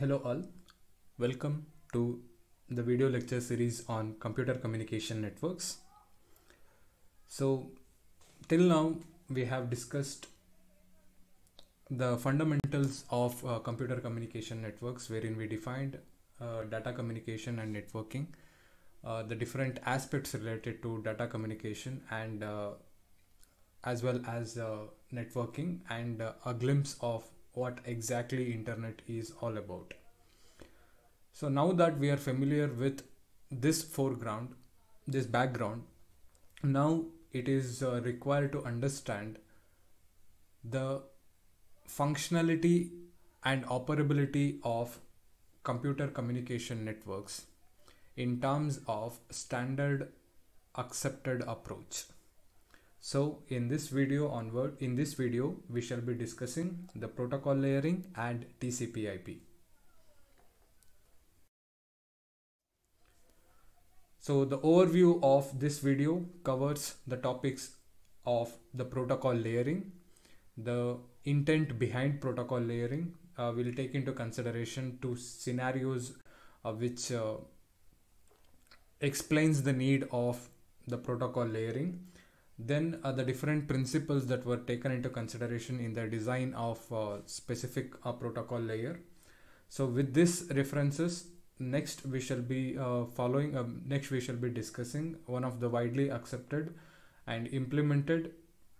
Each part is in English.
Hello all, welcome to the video lecture series on computer communication networks. So till now we have discussed the fundamentals of computer communication networks, wherein we defined data communication and networking, the different aspects related to data communication and as well as networking, and a glimpse of what exactly internet is all about. So now that we are familiar with this foreground, this background, now it is required to understand the functionality and operability of computer communication networks in terms of standard accepted approach. So in this video we shall be discussing the protocol layering and TCP/IP. So the overview of this video covers the topics of the protocol layering, the intent behind protocol layering. We'll take into consideration two scenarios which explains the need of the protocol layering. Then the different principles that were taken into consideration in the design of specific protocol layer. So with this references, next we shall be discussing one of the widely accepted and implemented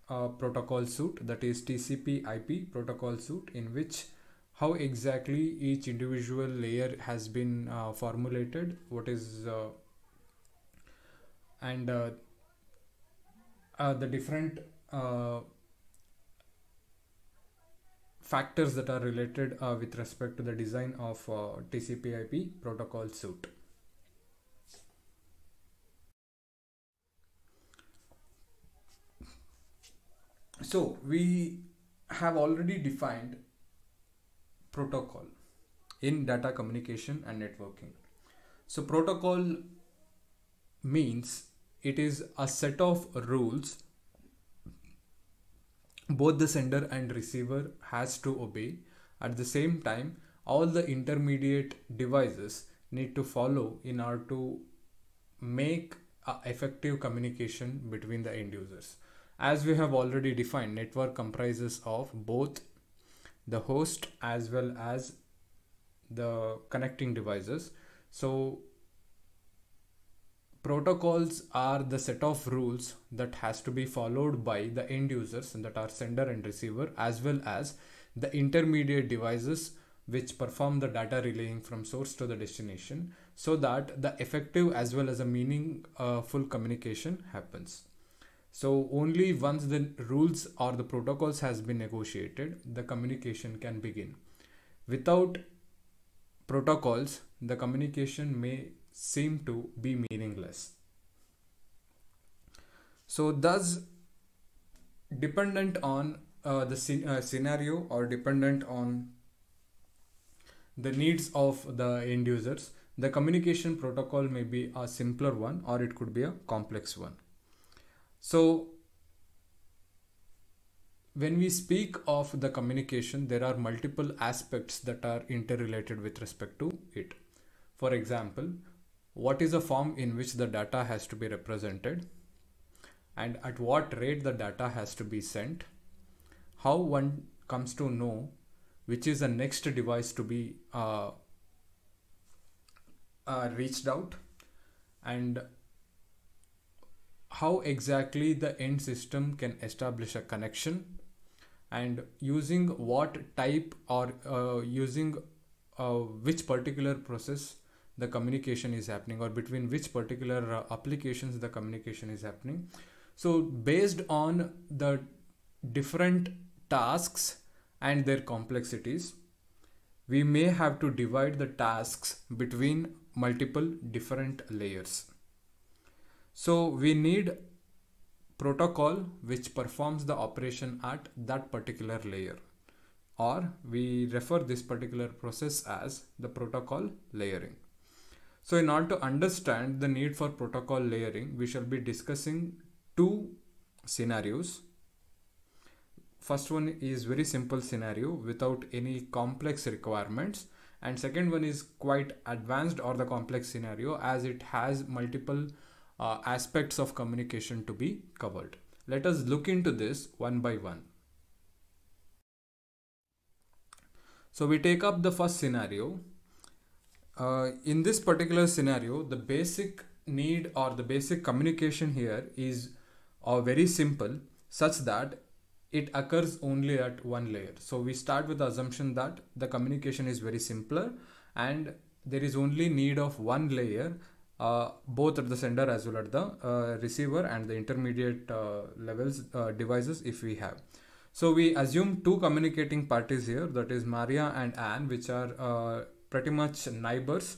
protocol suite, that is TCP/IP protocol suite, in which how exactly each individual layer has been formulated, what is and the different factors that are related with respect to the design of TCP/IP protocol suite. So we have already defined protocol in data communication and networking. So protocol means it is a set of rules both the sender and receiver has to obey. At the same time, all the intermediate devices need to follow in order to make effective communication between the end users. As we have already defined, network comprises of both the host as well as the connecting devices. So protocols are the set of rules that has to be followed by the end users, and that are sender and receiver, as well as the intermediate devices which perform the data relaying from source to the destination, so that the effective as well as a meaningful communication happens. So only once the rules or the protocols has been negotiated, the communication can begin. Without protocols, the communication may seem to be meaningless. So thus, dependent on the scenario, or dependent on the needs of the end users, the communication protocol may be a simpler one or it could be a complex one. So when we speak of the communication, there are multiple aspects that are interrelated with respect to it. For example, what is the form in which the data has to be represented, and at what rate the data has to be sent, how one comes to know which is the next device to be reached out, and how exactly the end system can establish a connection, and using what type or using which particular process the communication is happening, or between which particular applications the communication is happening. So based on the different tasks and their complexities, we may have to divide the tasks between multiple different layers. So we need protocol which performs the operation at that particular layer, or we refer this particular process as the protocol layering. So in order to understand the need for protocol layering, we shall be discussing two scenarios. First one is very simple scenario without any complex requirements, and second one is quite advanced or the complex scenario, as it has multiple aspects of communication to be covered. Let us look into this one by one. So we take up the first scenario. In this particular scenario, the basic need or the basic communication here is very simple, such that it occurs only at one layer. So we start with the assumption that the communication is very simpler and there is only need of one layer, both at the sender as well as the receiver and the intermediate levels devices if we have. So we assume two communicating parties here, that is Maria and Anne, which are pretty much neighbors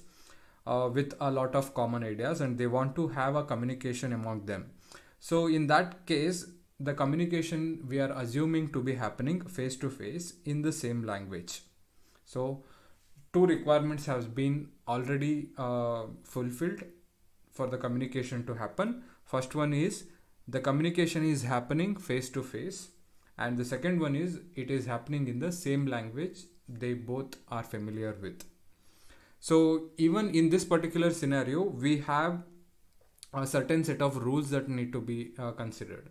with a lot of common ideas, and they want to have a communication among them. So in that case, the communication we are assuming to be happening face to face in the same language. So two requirements have been already fulfilled for the communication to happen. First one is the communication is happening face to face, and the second one is it is happening in the same language they both are familiar with. So even in this particular scenario, we have a certain set of rules that need to be considered.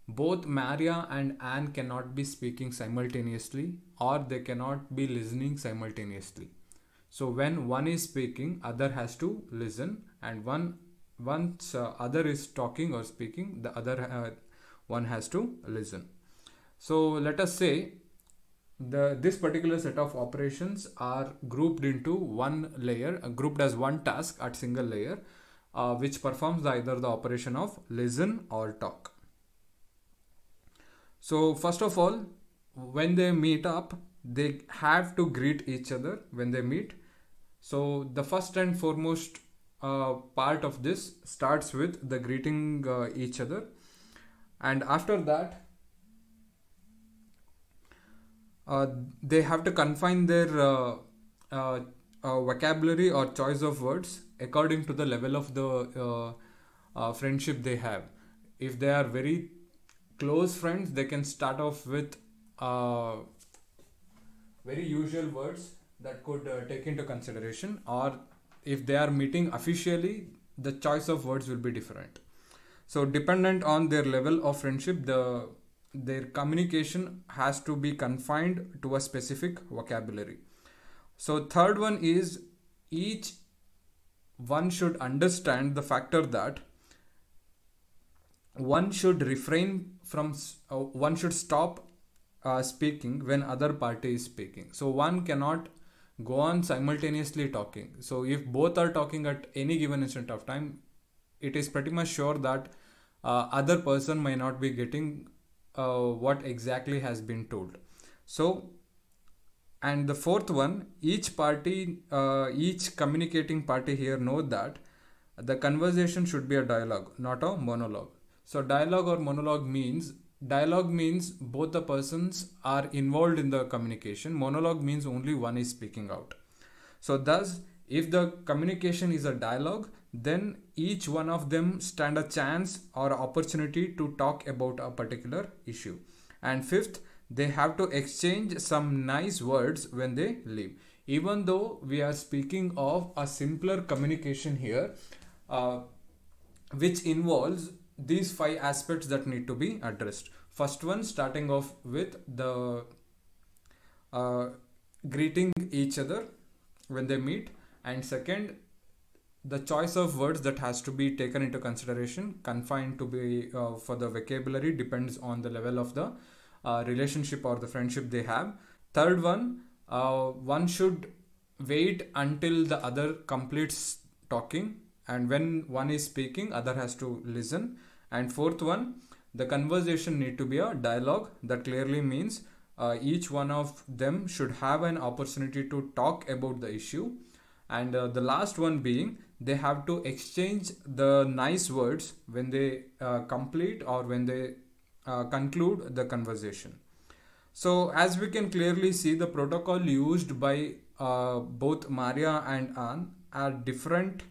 Both Maria and Anne cannot be speaking simultaneously, or they cannot be listening simultaneously. So when one is speaking, other has to listen, and once other is talking or speaking, the other one has to listen. So let us say this particular set of operations are grouped into one layer, grouped as one task at single layer, which performs either the operation of listen or talk. So first of all, when they meet up, they have to greet each other when they meet. So the first and foremost part of this starts with the greeting each other, and after that they have to confine their vocabulary or choice of words according to the level of the friendship they have. If they are very close friends, they can start off with very usual words that could take into consideration, or if they are meeting officially, the choice of words will be different. So dependent on their level of friendship, their communication has to be confined to a specific vocabulary. So third one is each one should understand the factor that one should refrain from one should stop speaking when other party is speaking. So one cannot go on simultaneously talking. So if both are talking at any given instant of time, it is pretty much sure that other person may not be getting what exactly has been told. So, and the fourth one, each communicating party here know that the conversation should be a dialogue, not a monologue. So dialogue or monologue means both the persons are involved in the communication. Monologue means only one is speaking out. So thus, if the communication is a dialogue, then each one of them stand a chance or opportunity to talk about a particular issue. And fifth, they have to exchange some nice words when they leave. Even though we are speaking of a simpler communication here, which involves these 5 aspects that need to be addressed. First one, starting off with the greeting each other when they meet, and second, the choice of words that has to be taken into consideration, confined to be for the vocabulary, depends on the level of the relationship or the friendship they have. Third one, one should wait until the other completes talking, and when one is speaking, other has to listen. And fourth one, the conversation need to be a dialogue. That clearly means each one of them should have an opportunity to talk about the issue. And the last one being, they have to exchange the nice words when they complete or when they conclude the conversation. So as we can clearly see, the protocol used by both Maria and Anne are different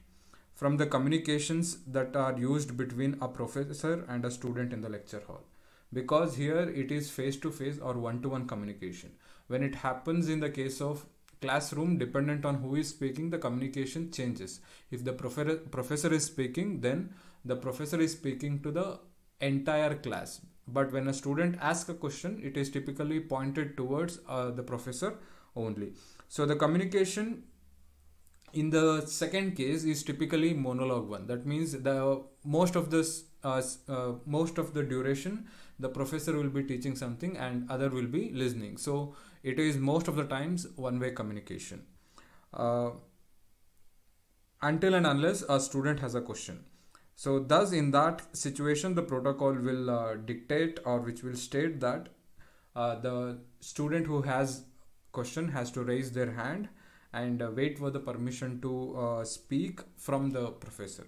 from the communications that are used between a professor and a student in the lecture hall, because here it is face to face or one to one communication. When it happens in the case of classroom, dependent on who is speaking, the communication changes. If the professor is speaking, then the professor is speaking to the entire class. But when a student asks a question, it is typically pointed towards the professor only. So the communication in the second case is typically monologue one. That means the most of the duration the professor will be teaching something and other will be listening. So it is most of the times one-way communication until and unless a student has a question. So thus in that situation the protocol will dictate, or which will state that the student who has question has to raise their hand and wait for the permission to speak from the professor.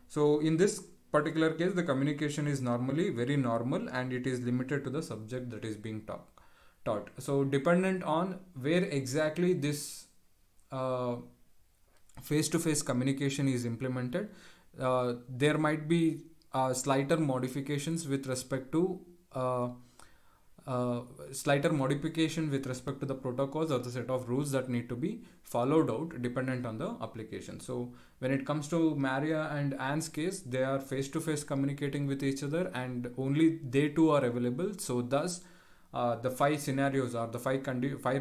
So in this particular case the communication is normally very normal and it is limited to the subject that is being taught. So dependent on where exactly this face-to-face communication is implemented, there might be slighter modifications with respect to the protocols or the set of rules that need to be followed out dependent on the application. So when it comes to Maria and Anne's case, they are face-to-face communicating with each other and only they two are available. So thus the 5 scenarios or the 5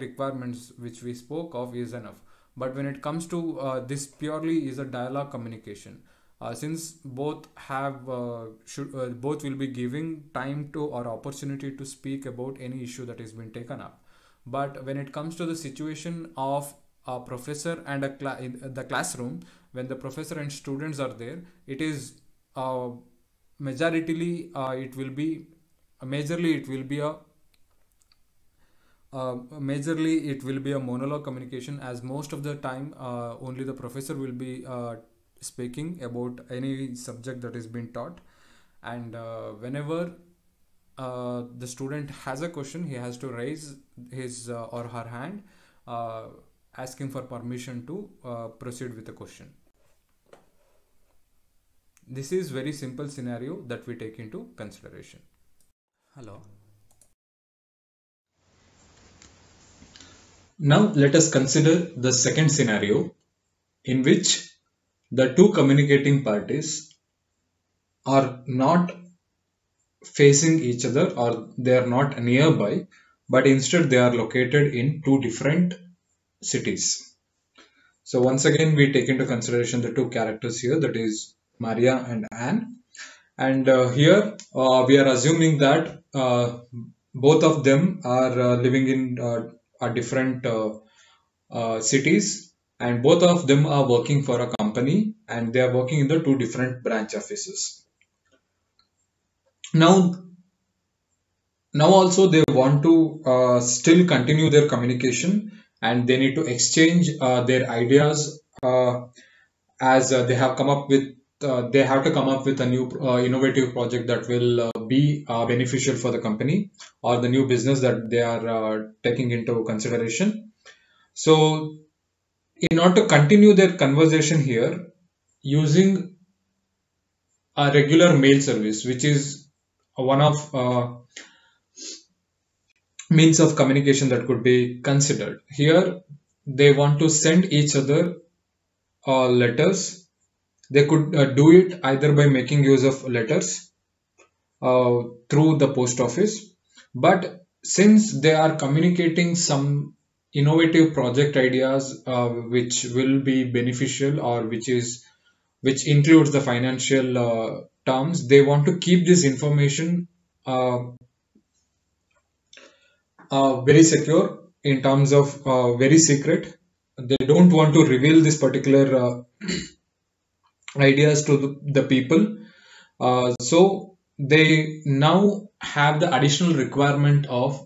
requirements which we spoke of is enough. But when it comes to this purely is a dialogue communication. Since both have both will be giving time to or opportunity to speak about any issue that has been taken up. But when it comes to the situation of a professor and in the classroom, when the professor and students are there, it is majorly it will be a monologue communication, as most of the time only the professor will be speaking about any subject that is being taught, and whenever the student has a question, he has to raise his or her hand asking for permission to proceed with the question. This is very simple scenario that we take into consideration. Hello. Now let us consider the second scenario in which the two communicating parties are not facing each other or they are not nearby, but instead they are located in two different cities. So once again we take into consideration the two characters here, that is Maria and Anne, and here we are assuming that both of them are living in different cities, and both of them are working for a company and they are working in the two different branch offices. Now also they want to still continue their communication, and they need to exchange their ideas as they have come up with they have to come up with a new innovative project that will be beneficial for the company or the new business that they are taking into consideration. So in order to continue their conversation here, using a regular mail service, which is one of means of communication that could be considered. Here they want to send each other letters. They could do it either by making use of letters through the post office, but since they are communicating some innovative project ideas which will be beneficial or which includes the financial terms, they want to keep this information very secure, in terms of very secret. They don't want to reveal this particular ideas to the people. So they now have the additional requirement of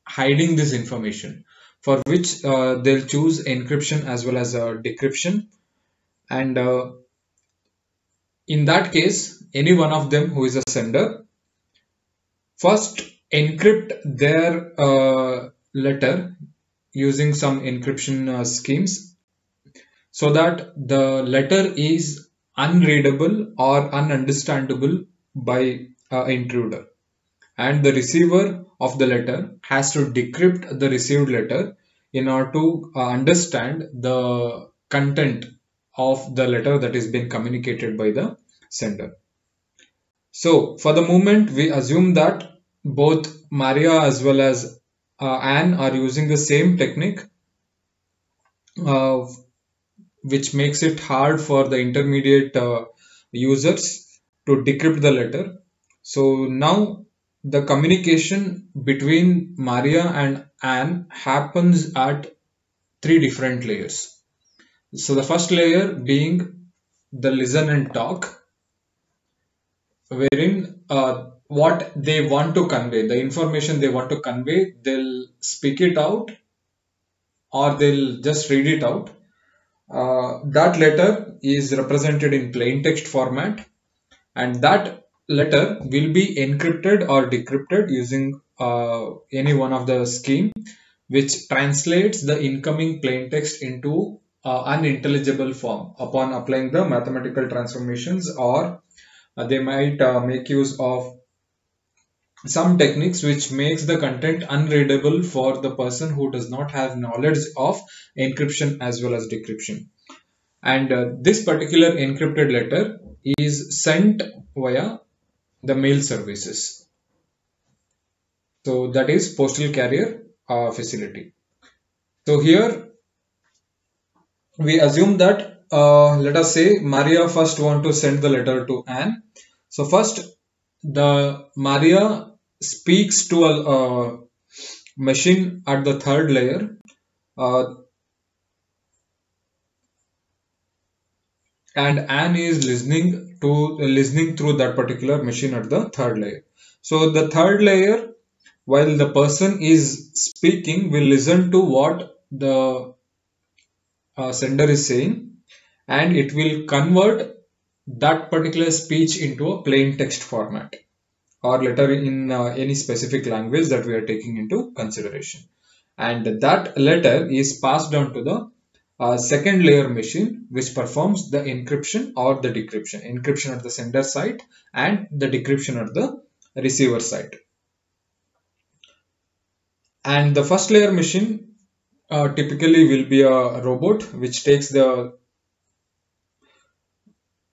hiding this information, for which they'll choose encryption as well as decryption. And in that case, any one of them who is a sender first encrypt their letter using some encryption schemes, so that the letter is unreadable or ununderstandable by intruder, and the receiver of the letter has to decrypt the received letter in order to understand the content of the letter that is being communicated by the sender. So for the moment, we assume that both Maria as well as Anne are using the same technique, uh, which makes it hard for the intermediate users to decrypt the letter. So now the communication between Maria and Anne happens at three different layers. So the first layer being the listen and talk, wherein what they want to convey, the information they want to convey, they'll speak it out or they'll just read it out. That letter is represented in plain text format, and that letter will be encrypted or decrypted using any one of the scheme, which translates the incoming plain text into unintelligible form upon applying the mathematical transformations, or they might make use of some techniques which makes the content unreadable for the person who does not have knowledge of encryption as well as decryption. And this particular encrypted letter is sent via the mail services. So that is postal carrier facility. So here we assume that let us say Maria first want to send the letter to Anne. So first the Maria speaks to a machine at the third layer, and Anne is listening through that particular machine at the third layer. So the third layer, while the person is speaking, will listen to what the sender is saying, and it will convert that particular speech into a plain text format or letter in any specific language that we are taking into consideration. And that letter is passed on to the second layer machine, which performs the encryption or the decryption. Encryption at the sender side and the decryption at the receiver side. And the first layer machine typically will be a robot which creates the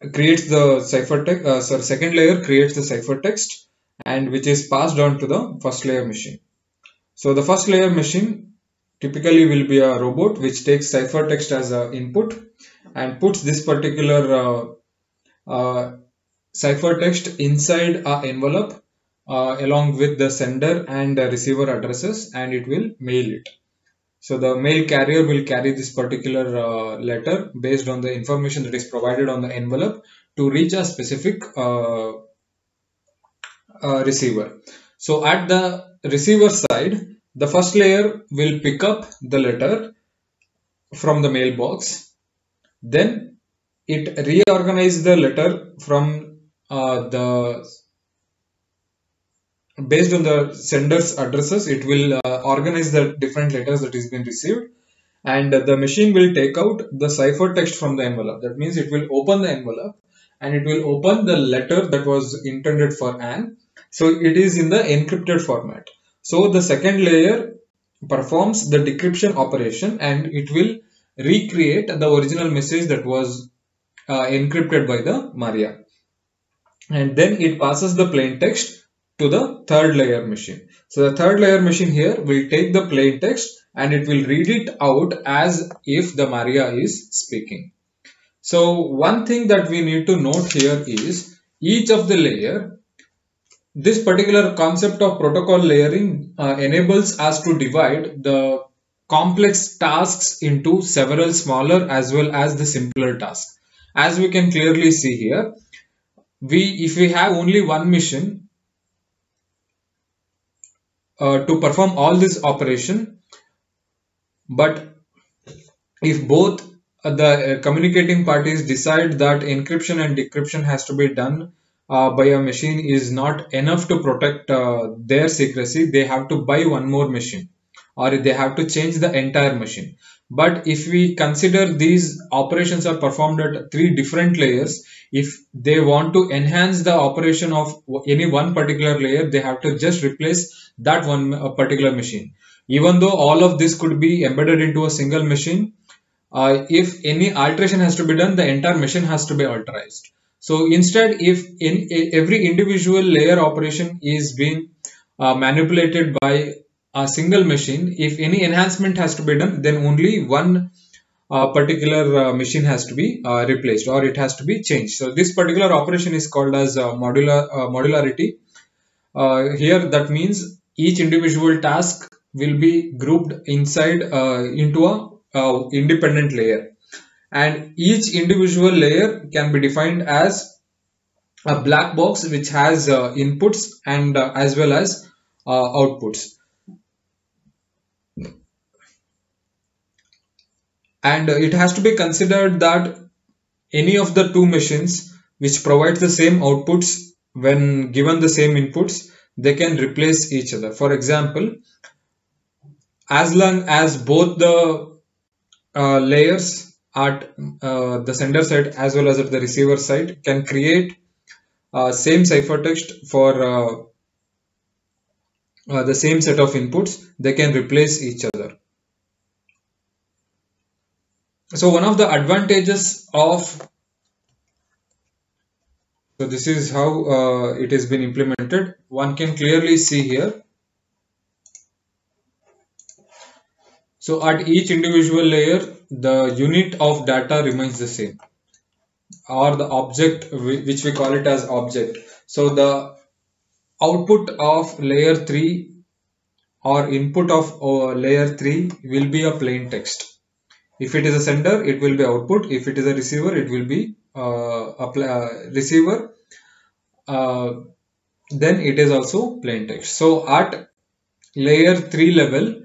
ciphertext. Second layer creates the ciphertext, and which is passed on to the first layer machine. So the first layer machine typically will be a robot which takes ciphertext as an input and puts this particular ciphertext inside an envelope along with the sender and receiver addresses, and it will mail it. So the mail carrier will carry this particular letter based on the information that is provided on the envelope to reach a specific receiver. So at the receiver side, the first layer will pick up the letter from the mailbox. Then it reorganizes the letter from based on the sender's addresses. It will organize the different letters that is been received, and the machine will take out the ciphertext from the envelope. That means it will open the envelope and it will open the letter that was intended for Anne. So it is in the encrypted format. So the second layer performs the decryption operation and it will recreate the original message that was encrypted by the Maria. And then it passes the plain text to the third layer machine. So the third layer machine here will take the plain text and it will read it out as if the Maria is speaking. So one thing that we need to note here is each of the layer, this particular concept of protocol layering enables us to divide the complex tasks into several smaller as well as the simpler tasks. As we can clearly see here, if we have only one mission to perform all this operation, but if both the communicating parties decide that encryption and decryption has to be done by a machine is not enough to protect their secrecy, they have to buy one more machine or they have to change the entire machine. But if we consider these operations are performed at three different layers, if they want to enhance the operation of any one particular layer, they have to just replace that one particular machine. Even though all of this could be embedded into a single machine, if any alteration has to be done, the entire machine has to be altered. So instead, if every individual layer operation is being manipulated by a single machine, if any enhancement has to be done, then only one particular machine has to be replaced, or it has to be changed. So this particular operation is called as modularity. Here that means each individual task will be grouped inside into a independent layer, and each individual layer can be defined as a black box which has inputs and as well as outputs. And it has to be considered that any of the two machines which provides the same outputs when given the same inputs, they can replace each other. For example, as long as both the layers at the sender side as well as at the receiver side can create same ciphertext for the same set of inputs, they can replace each other. So one of the advantages of, so this is how it has been implemented. One can clearly see here. So at each individual layer, the unit of data remains the same, or the object, which we call it as object. So the output of layer 3 or input of layer 3 will be a plain text. If it is a sender, it will be output. If it is a receiver, it will be receiver. Then it is also plain text. So at layer 3 level,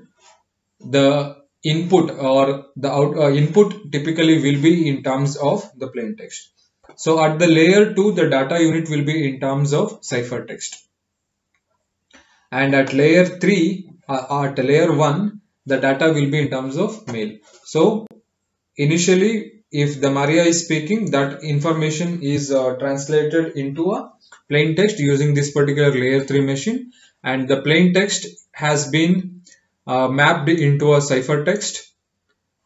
the input or the input typically will be in terms of the plain text. So at the layer 2, the data unit will be in terms of ciphertext. And at layer 3, at layer 1, the data will be in terms of mail. So initially, if the Maria is speaking, that information is translated into a plain text using this particular layer 3 machine, and the plain text has been mapped into a ciphertext,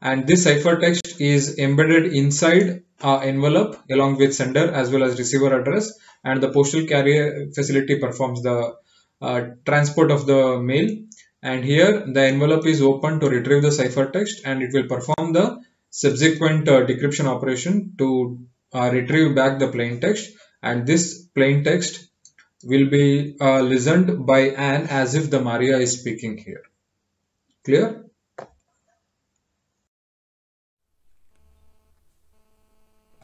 and this ciphertext is embedded inside envelope along with sender as well as receiver address, and the postal carrier facility performs the transport of the mail. And here the envelope is open to retrieve the ciphertext, and it will perform the subsequent decryption operation to retrieve back the plain text, and this plain text will be listened by Anne as if the Maria is speaking here. Clear?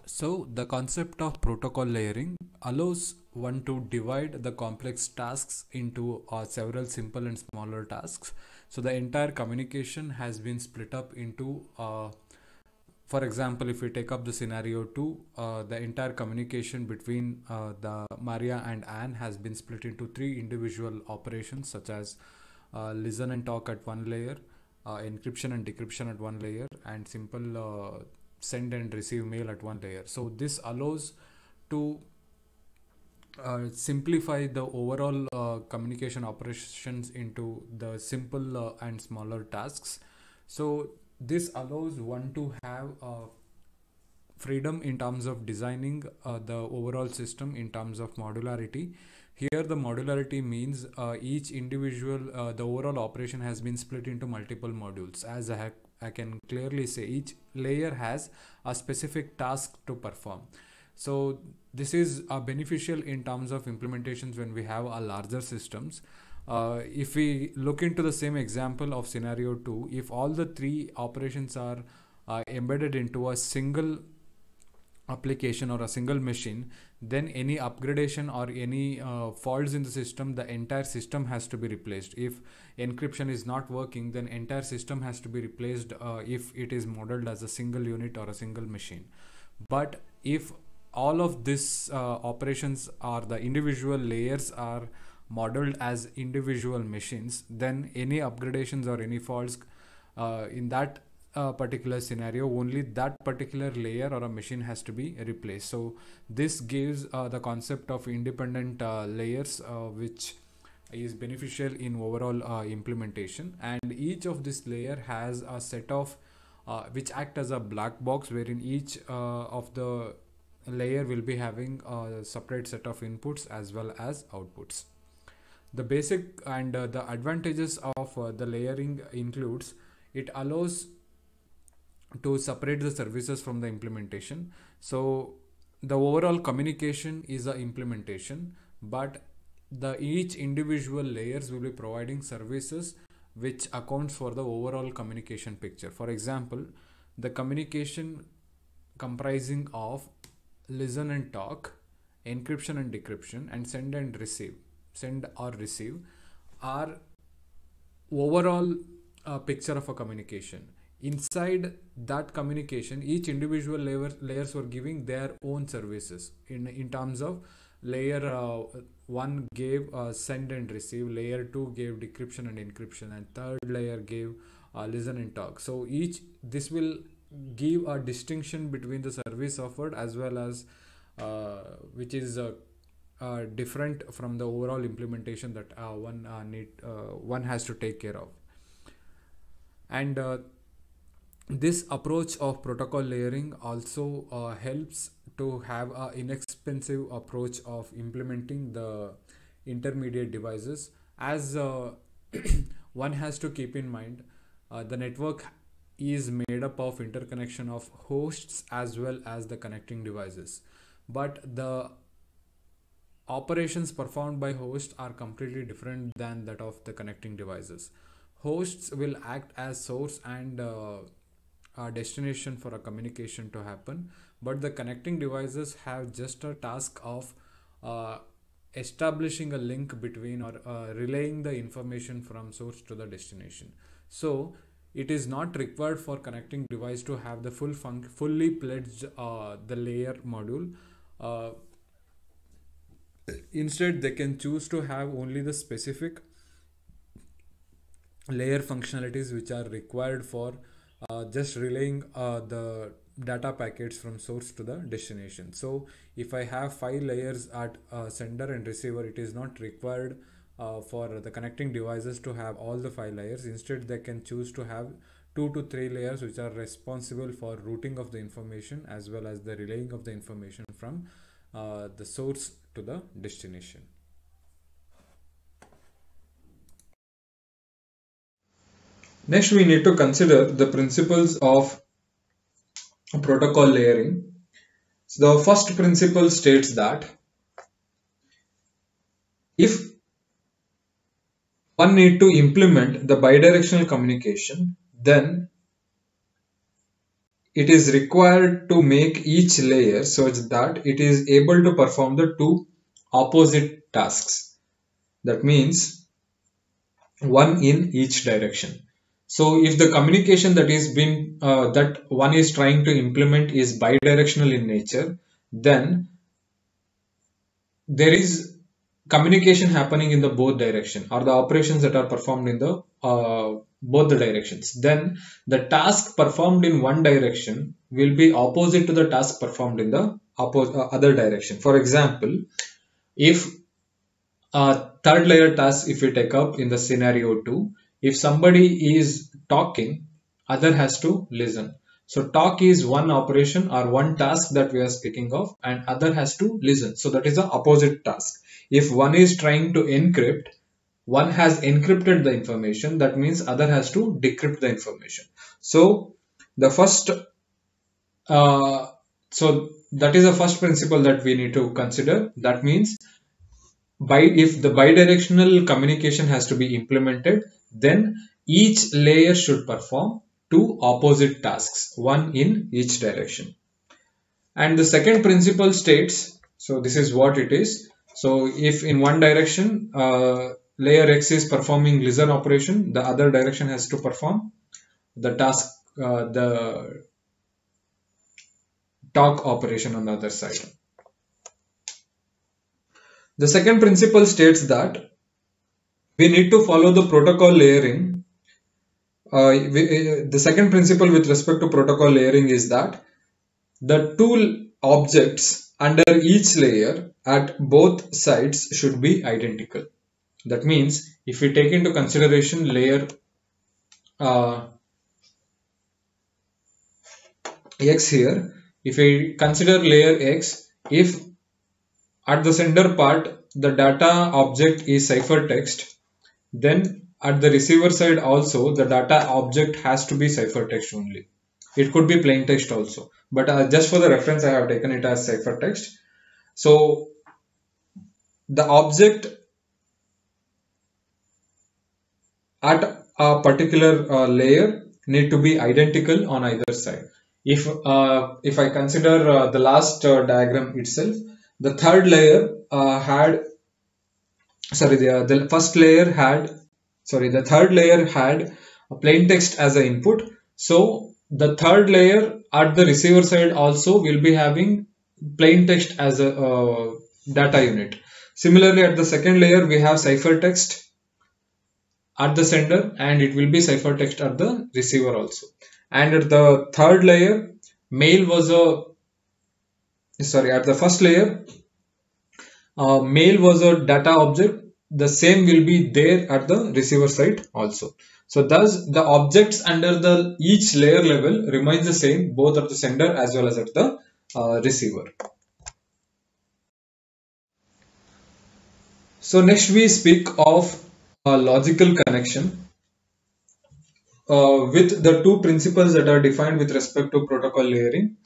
So the concept of protocol layering allows one to divide the complex tasks into several simple and smaller tasks. So the entire communication has been split up into for example, if we take up the scenario 2, the entire communication between the Maria and Anne has been split into 3 individual operations, such as listen and talk at one layer, encryption and decryption at one layer, and simple send and receive mail at one layer. So this allows to simplify the overall communication operations into the simple and smaller tasks. So this allows one to have freedom in terms of designing the overall system in terms of modularity. Here the modularity means each individual, the overall operation has been split into multiple modules. As I can clearly say, each layer has a specific task to perform. So this is beneficial in terms of implementations when we have a larger systems. If we look into the same example of scenario 2, if all the 3 operations are embedded into a single application or a single machine, then any upgradation or any faults in the system, the entire system has to be replaced. If encryption is not working, then entire system has to be replaced if it is modeled as a single unit or a single machine. But if all of these operations or the individual layers are modeled as individual machines, then any upgradations or any faults in that particular scenario, only that particular layer or a machine has to be replaced. So this gives the concept of independent layers, which is beneficial in overall implementation, and each of this layer has a set of which act as a black box, wherein each of the layer will be having a separate set of inputs as well as outputs. The basic and the advantages of the layering includes it allows to separate the services from the implementation. So the overall communication is a implementation, but the each individual layers will be providing services which accounts for the overall communication picture. For example, the communication comprising of listen and talk, encryption and decryption, and send or receive are overall picture of a communication. Inside that communication, each individual layers were giving their own services in terms of layer 1 gave send and receive, layer 2 gave decryption and encryption, and third layer gave listen and talk. So each this will give a distinction between the service offered as well as which is different from the overall implementation that one has to take care of. And this approach of protocol layering also helps to have an inexpensive approach of implementing the intermediate devices, as one has to keep in mind the network is made up of interconnection of hosts as well as the connecting devices, but the operations performed by hosts are completely different than that of the connecting devices. Hosts will act as source and a destination for a communication to happen, but the connecting devices have just a task of establishing a link between or relaying the information from source to the destination. So it is not required for connecting device to have the fully pledged the layer module. Instead, they can choose to have only the specific layer functionalities which are required for just relaying the data packets from source to the destination. So if I have 5 layers at sender and receiver, it is not required for the connecting devices to have all the 5 layers. Instead, they can choose to have 2 to 3 layers which are responsible for routing of the information as well as the relaying of the information from the source to the destination. Next, we need to consider the principles of protocol layering. So the first principle states that if one need to implement the bidirectional communication, then it is required to make each layer such that it is able to perform the 2 opposite tasks. That means one in each direction. So if the communication that is been that one is trying to implement is bidirectional in nature, then there is communication happening in the both direction, or the operations that are performed in the both the directions. Then the task performed in one direction will be opposite to the task performed in the other direction. For example, if third layer task, if we take up in the scenario 2, if somebody is talking, other has to listen. So talk is one operation or one task that we are speaking of, and other has to listen. So that is the opposite task. If one is trying to encrypt, one has encrypted the information, that means other has to decrypt the information. So the first so that is the first principle that we need to consider. That means if the bidirectional communication has to be implemented, then each layer should perform 2 opposite tasks, one in each direction. And the second principle states, so this is what it is. So if in one direction layer X is performing listen operation, the other direction has to perform the task, the talk operation on the other side. The second principle states that we need to follow the protocol layering. The second principle with respect to protocol layering is that the 2 objects under each layer at both sides should be identical. That means if we take into consideration layer X here, if we consider layer X, if at the sender part the data object is ciphertext, then at the receiver side also the data object has to be ciphertext only. It could be plain text also, but just for the reference I have taken it as ciphertext. So the object at a particular layer need to be identical on either side. If I consider the last diagram itself, the third layer had sorry the first layer had sorry the third layer had a plain text as an input. So the third layer at the receiver side also will be having plain text as a data unit. Similarly, at the second layer we have ciphertext at the sender, and it will be ciphertext at the receiver also. And at the third layer, mail was a at the first layer, mail was a data object. The same will be there at the receiver side also. So thus the objects under the each layer level remains the same both at the sender as well as at the receiver. So next we speak of a logical connection with the two principles that are defined with respect to protocol layering.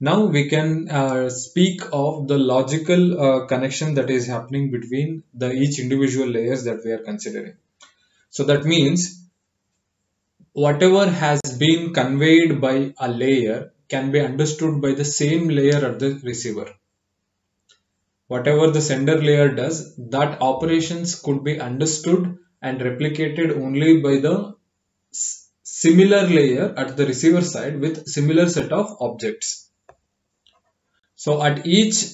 Now we can speak of the logical connection that is happening between the each individual layers that we are considering. So that means whatever has been conveyed by a layer can be understood by the same layer at the receiver. Whatever the sender layer does, that operations could be understood and replicated only by the similar layer at the receiver side with similar set of objects. So at each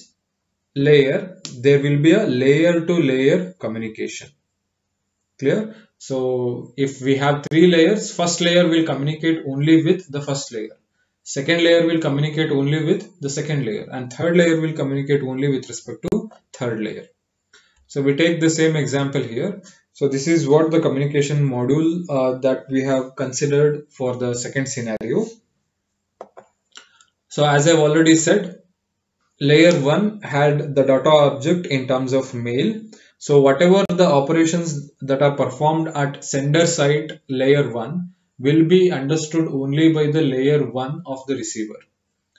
layer, there will be a layer to layer communication. Clear? So if we have three layers, first layer will communicate only with the first layer. Second layer will communicate only with the second layer, and third layer will communicate only with respect to third layer. So we take the same example here. So this is what the communication module that we have considered for the second scenario. So as I've already said, layer 1 had the data object in terms of mail. So whatever the operations that are performed at sender side layer 1 will be understood only by the layer 1 of the receiver.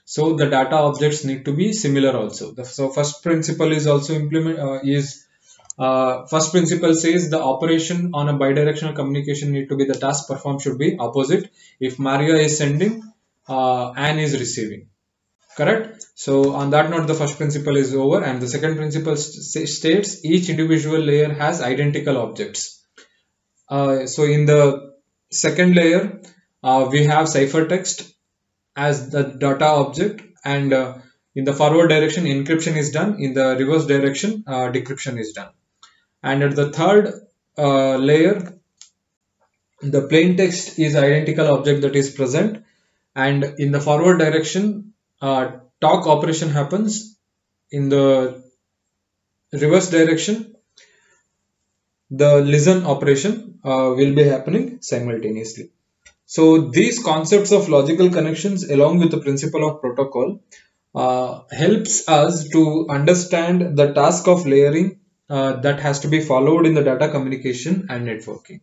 So the data objects need to be similar also. So first principle is also first principle says the operation on a bidirectional communication need to be the task performed should be opposite. If Maria is sending, Anne is receiving. Correct? So on that note, the first principle is over, and the second principle states each individual layer has identical objects. So in the second layer, we have ciphertext as the data object, and in the forward direction encryption is done, in the reverse direction decryption is done. And at the third layer, the plain text is identical object that is present, and in the forward direction talk operation happens. In the reverse direction the listen operation will be happening simultaneously. So these concepts of logical connections along with the principle of protocol helps us to understand the task of layering that has to be followed in the data communication and networking.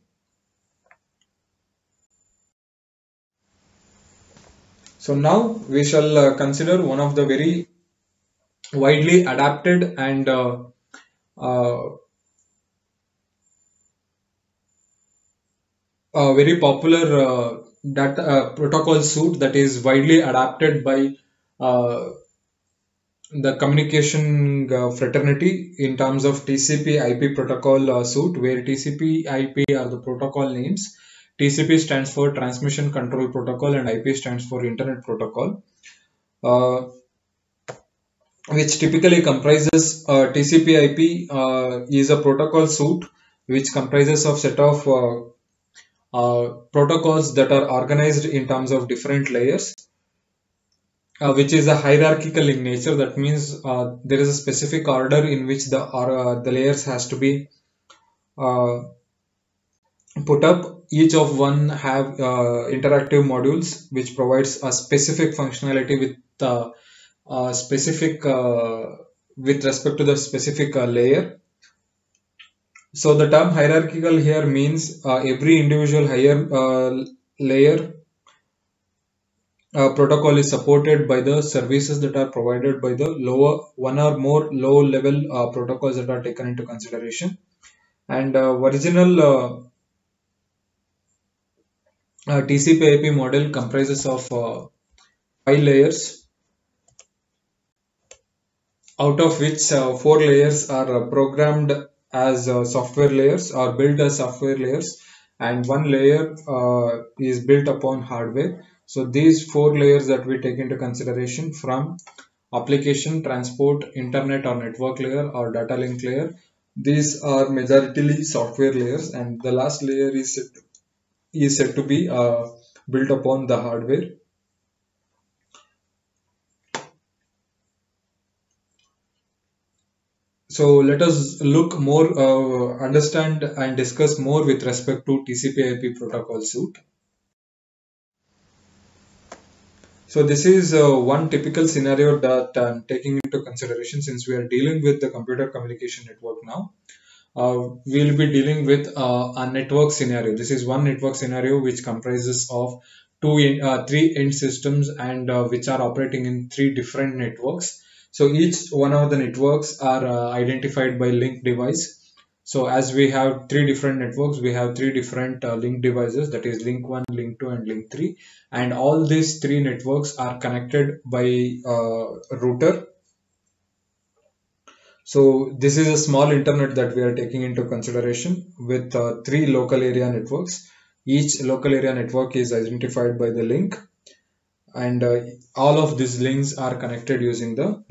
So now we shall consider one of the very widely adapted and very popular data protocol suite that is widely adapted by the communication fraternity in terms of TCP/IP protocol suite, where TCP/IP are the protocol names. TCP stands for Transmission Control Protocol and IP stands for Internet Protocol, which typically comprises TCP/IP is a protocol suite which comprises of set of protocols that are organized in terms of different layers, which is a hierarchical in nature. That means there is a specific order in which the layers has to be uh, put up. Each of one have interactive modules which provides a specific functionality with specific with respect to the specific layer. So the term hierarchical here means every individual higher layer protocol is supported by the services that are provided by the lower one or more low level protocols that are taken into consideration. And original TCP/IP model comprises of 5 layers, out of which 4 layers are programmed as software layers or built as software layers, and 1 layer is built upon hardware. So these 4 layers that we take into consideration from application, transport, internet or network layer or data link layer, these are majoritarily software layers, and the last layer is said to be built upon the hardware. So let us look more, understand and discuss more with respect to TCP/IP protocol suite. So this is one typical scenario that I'm taking into consideration since we are dealing with the computer communication network now. We'll be dealing with a network scenario. This is one network scenario which comprises of three end systems and which are operating in 3 different networks. So each one of the networks are identified by link device. So as we have 3 different networks, we have 3 different link devices, that is link 1, link 2 and link 3, and all these 3 networks are connected by router. So this is a small internet that we are taking into consideration with 3 local area networks. Each local area network is identified by the link, and all of these links are connected using the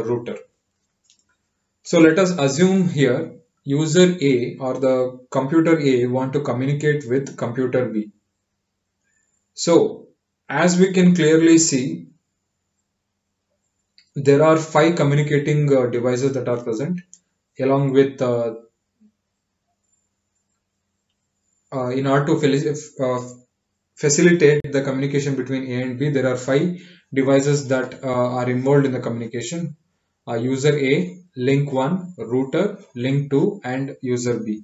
router. So let us assume here user A or the computer A want to communicate with computer B. So as we can clearly see, there are 5 communicating devices that are present, along with in order to facilitate the communication between A and B, there are 5 devices that are involved in the communication. User A, link 1, router, link 2 and user B.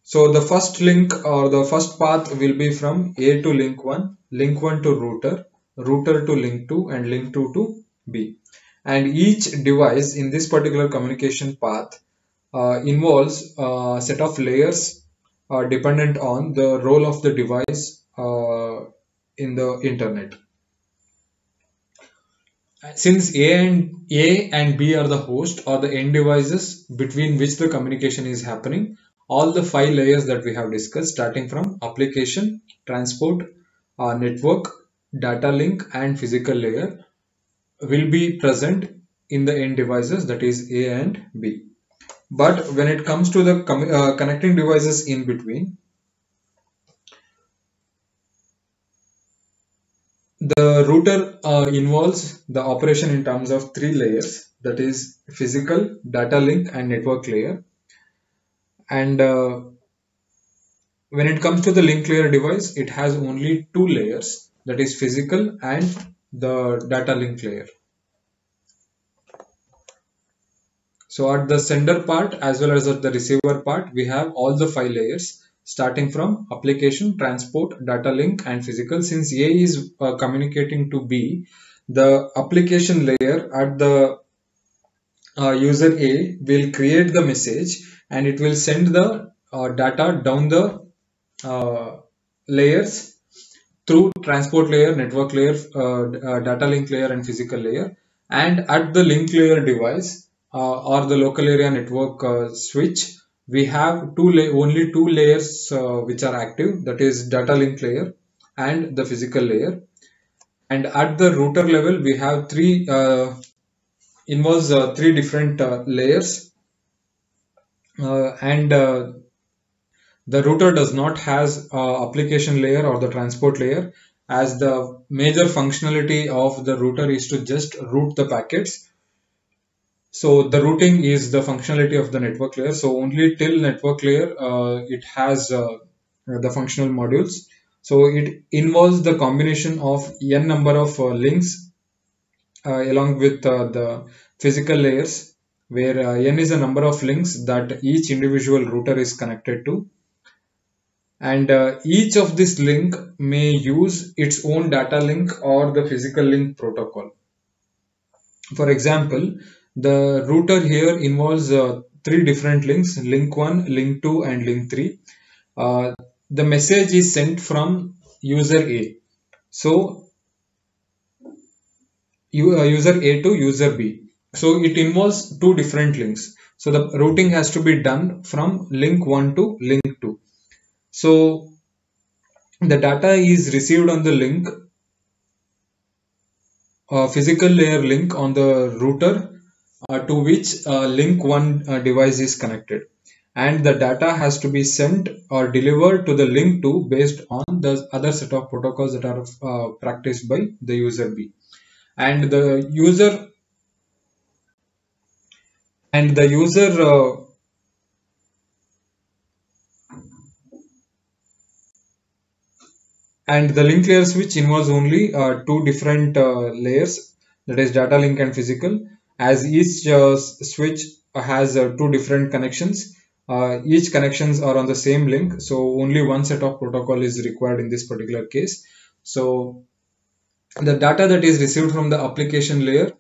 So the first link or the first path will be from A to link 1, link 1 to router, router to link 2 and link 2 to B. And each device in this particular communication path involves a set of layers dependent on the role of the device in the internet. Since A and B are the host or the end devices between which the communication is happening, all the 5 layers that we have discussed, starting from application, transport, network, data link and physical layer, will be present in the end devices, that is A and B. But when it comes to the connecting devices in between, the router involves the operation in terms of 3 layers, that is physical, data link and network layer. And when it comes to the link layer device, it has only 2 layers, that is physical and the data link layer. So at the sender part as well as at the receiver part, we have all the 5 layers, starting from application, transport, data link and physical. Since A is communicating to B, the application layer at the user A will create the message and it will send the data down the layers through transport layer, network layer, data link layer and physical layer. And at the link layer device or the local area network switch, we have only 2 layers which are active, that is data link layer and the physical layer. And at the router level, we have 3 different layers, and the router does not has application layer or the transport layer, as the major functionality of the router is to just route the packets. So the routing is the functionality of the network layer. So only till network layer it has the functional modules. So it involves the combination of n number of links along with the physical layers, where n is a number of links that each individual router is connected to, and each of this link may use its own data link or the physical link protocol. For example, the router here involves three different links: link 1, link 2, and link 3. The message is sent from user A. So user A to user B. So it involves two different links. So the routing has to be done from link 1 to link 2. So the data is received on the link, physical layer link on the router to which link 1 device is connected, and the data has to be sent or delivered to the link 2 based on the other set of protocols that are practiced by the user B. And the user and the user and the link layer switch involves only two different layers, that is data link and physical, as each switch has two different connections. Each connections are on the same link, so only one set of protocol is required in this particular case. So the data that is received from the application layer,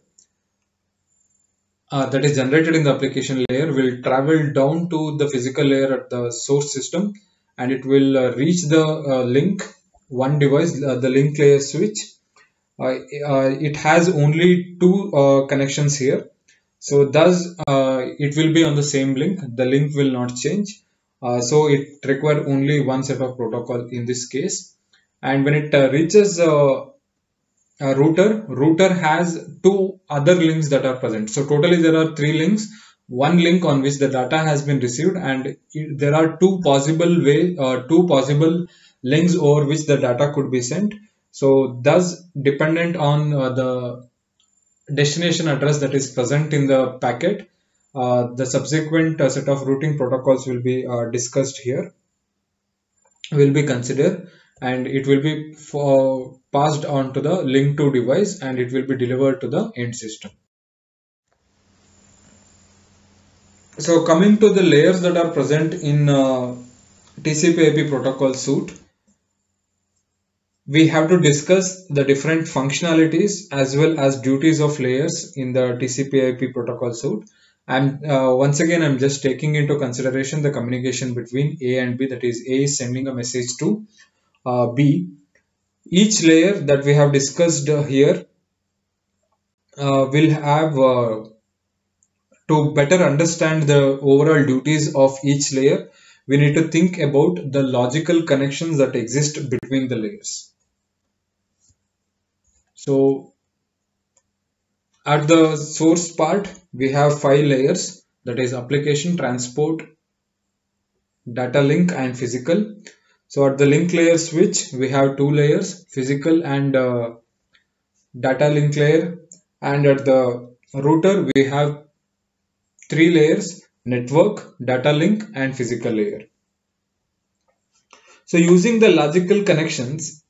that is generated in the application layer, will travel down to the physical layer at the source system, and it will reach the link one device, the link layer switch. It has only two connections here, so thus it will be on the same link. The link will not change, so it requires only one set of protocol in this case. And when it reaches router has two other links that are present. So totally there are three links, one link on which the data has been received, and there are two possible links over which the data could be sent. So thus, dependent on the destination address that is present in the packet, the subsequent set of routing protocols will be discussed here, will be considered, and it will be passed on to the link 2 device, and it will be delivered to the end system. So coming to the layers that are present in TCP/IP protocol suite, we have to discuss the different functionalities as well as duties of layers in the TCP/IP protocol suite. And once again, I'm just taking into consideration the communication between A and B, that is A is sending a message to B. Each layer that we have discussed here will have to better understand the overall duties of each layer, we need to think about the logical connections that exist between the layers. So at the source part, we have 5 layers, that is application, transport, data link, and physical. So at the link layer switch, we have 2 layers, physical and data link layer. And at the router, we have 3 layers, network, data link, and physical layer. So using the logical connections,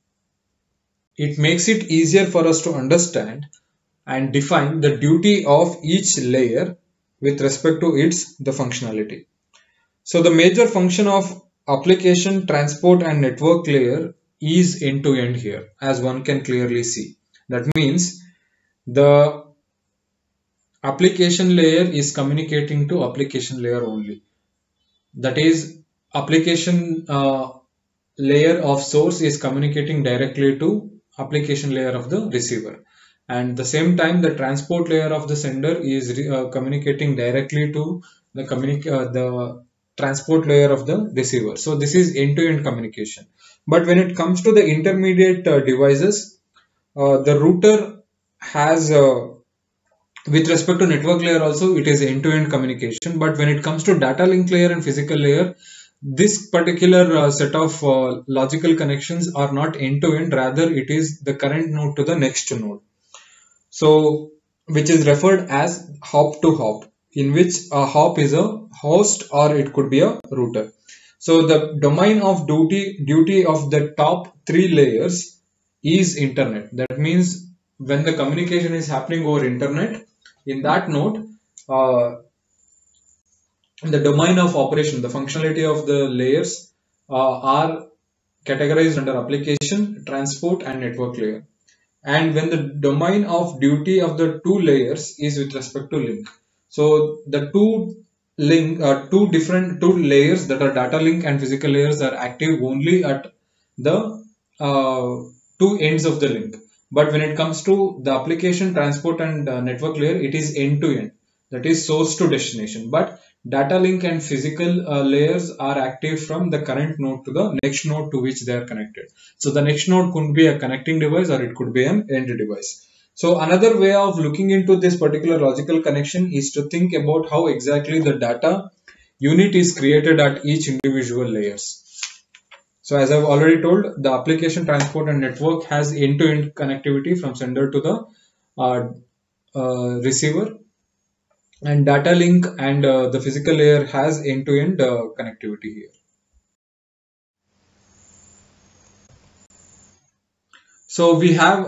it makes it easier for us to understand and define the duty of each layer with respect to the functionality. So the major function of application, transport, and network layer is end-to-end here, as one can clearly see. That means the application layer is communicating to application layer only. That is, application layer of source is communicating directly to application layer of the receiver, and the same time the transport layer of the sender is communicating directly to the transport layer of the receiver. So this is end-to-end communication. But when it comes to the intermediate devices, the router has with respect to network layer also, it is end-to-end communication. But when it comes to data link layer and physical layer, this particular set of logical connections are not end-to-end, rather it is the current node to the next node. So which is referred as hop to hop, in which a hop is a host or it could be a router. So the domain of duty of the top three layers is internet. That means when the communication is happening over internet, in that node, the domain of operation, the functionality of the layers are categorized under application, transport, and network layer. And when the domain of duty of the two layers is with respect to link. So the two layers that are data link and physical layers are active only at the two ends of the link. But when it comes to the application, transport, and network layer, it is end to end. That is source to destination. But data link and physical layers are active from the current node to the next node to which they are connected. So the next node could be a connecting device or it could be an end device. So another way of looking into this particular logical connection is to think about how exactly the data unit is created at each individual layers. So as I've already told, the application, transport, and network has end-to-end connectivity from sender to the receiver, and data link and the physical layer has end-to-end connectivity here. So we have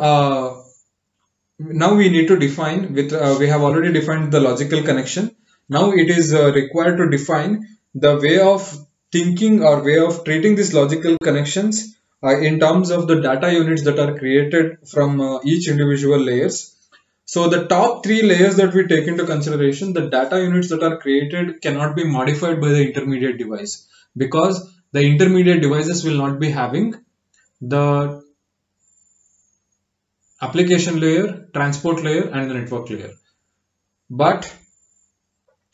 now we need to define with we have already defined the logical connection. Now it is required to define the way of thinking or way of treating these logical connections in terms of the data units that are created from each individual layers. So the top three layers that we take into consideration, the data units that are created cannot be modified by the intermediate device, because the intermediate devices will not be having the application layer, transport layer, and the network layer. But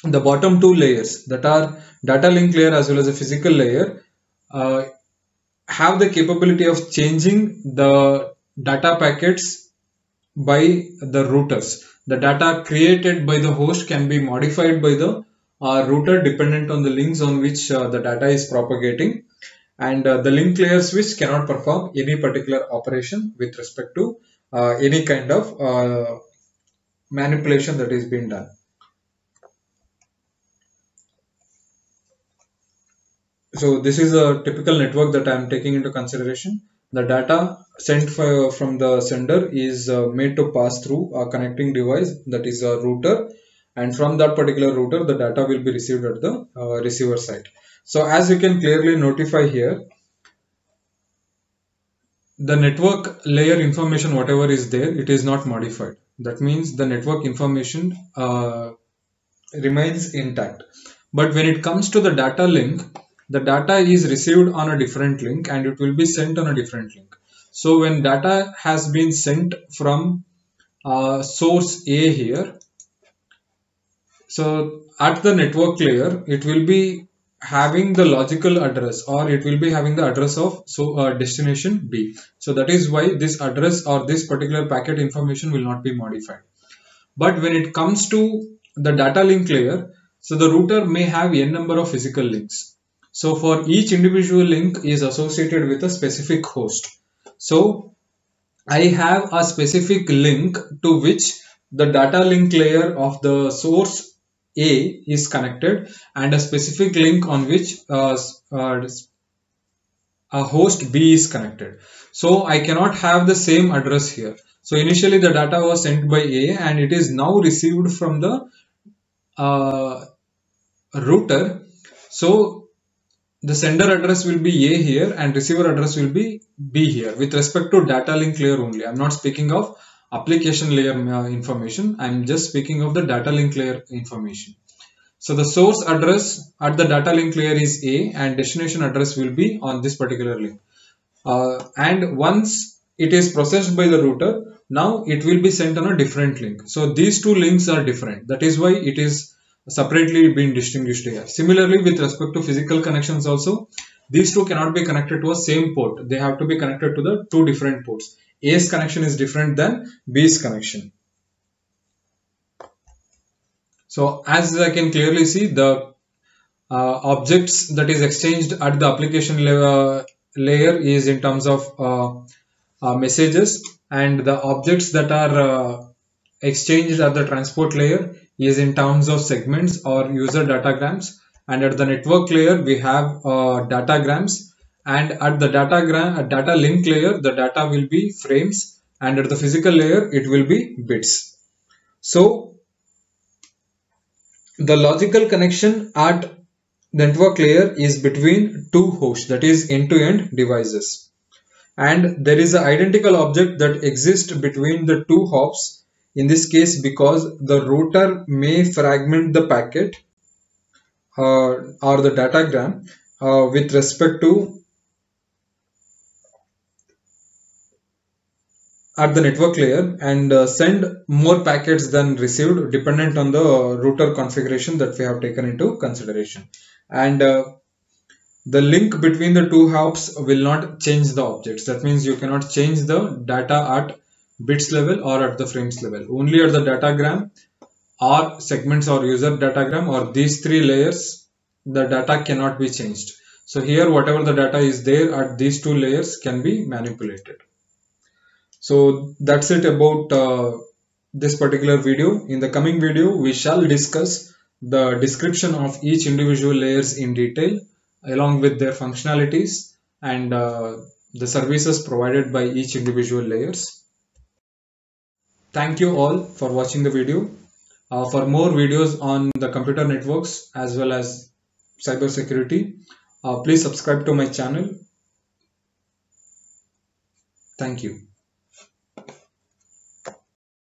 the bottom two layers, that are data link layer as well as the physical layer, have the capability of changing the data packets by the routers. The data created by the host can be modified by the router dependent on the links on which the data is propagating, and the link layer switch cannot perform any particular operation with respect to any kind of manipulation that is being done. So this is a typical network that I am taking into consideration. The data sent from the sender is made to pass through a connecting device, that is a router, and from that particular router the data will be received at the receiver side. So as you can clearly notify here, the network layer information, whatever is there, it is not modified. That means the network information remains intact. But when it comes to the data link, the data is received on a different link and it will be sent on a different link. So when data has been sent from source A here, so at the network layer, it will be having the logical address, or it will be having the address of destination B. So that is why this address or this particular packet information will not be modified. But when it comes to the data link layer, so the router may have n number of physical links. So for each individual link is associated with a specific host. So I have a specific link to which the data link layer of the source A is connected, and a specific link on which a host B is connected. So I cannot have the same address here. So initially the data was sent by A and it is now received from the router. So the sender address will be A here and receiver address will be B here with respect to data link layer only. I'm not speaking of application layer information. I'm just speaking of the data link layer information. So the source address at the data link layer is A and destination address will be on this particular link. And once it is processed by the router, now it will be sent on a different link. So these two links are different. That is why it is separately being distinguished here. Similarly, with respect to physical connections also, these two cannot be connected to a same port. They have to be connected to the two different ports. A's connection is different than B's connection. So as I can clearly see, the objects that is exchanged at the application layer is in terms of messages, and the objects that are exchanged at the transport layer is in terms of segments or user datagrams, and at the network layer we have datagrams, and at the data link layer the data will be frames, and at the physical layer it will be bits. So the logical connection at network layer is between two hosts, that is end-to-end devices, and there is an identical object that exists between the two hops. In this case, because the router may fragment the packet or the datagram with respect to at the network layer, and send more packets than received dependent on the router configuration that we have taken into consideration. And the link between the two hops will not change the objects. That means you cannot change the data at bits level or at the frames level. Only at the datagram or segments or user datagram or these three layers, the data cannot be changed. So here whatever the data is there at these two layers can be manipulated. So that's it about this particular video. In the coming video, we shall discuss the description of each individual layers in detail, along with their functionalities and the services provided by each individual layers. Thank you all for watching the video. For more videos on the computer networks as well as cybersecurity, please subscribe to my channel. Thank you.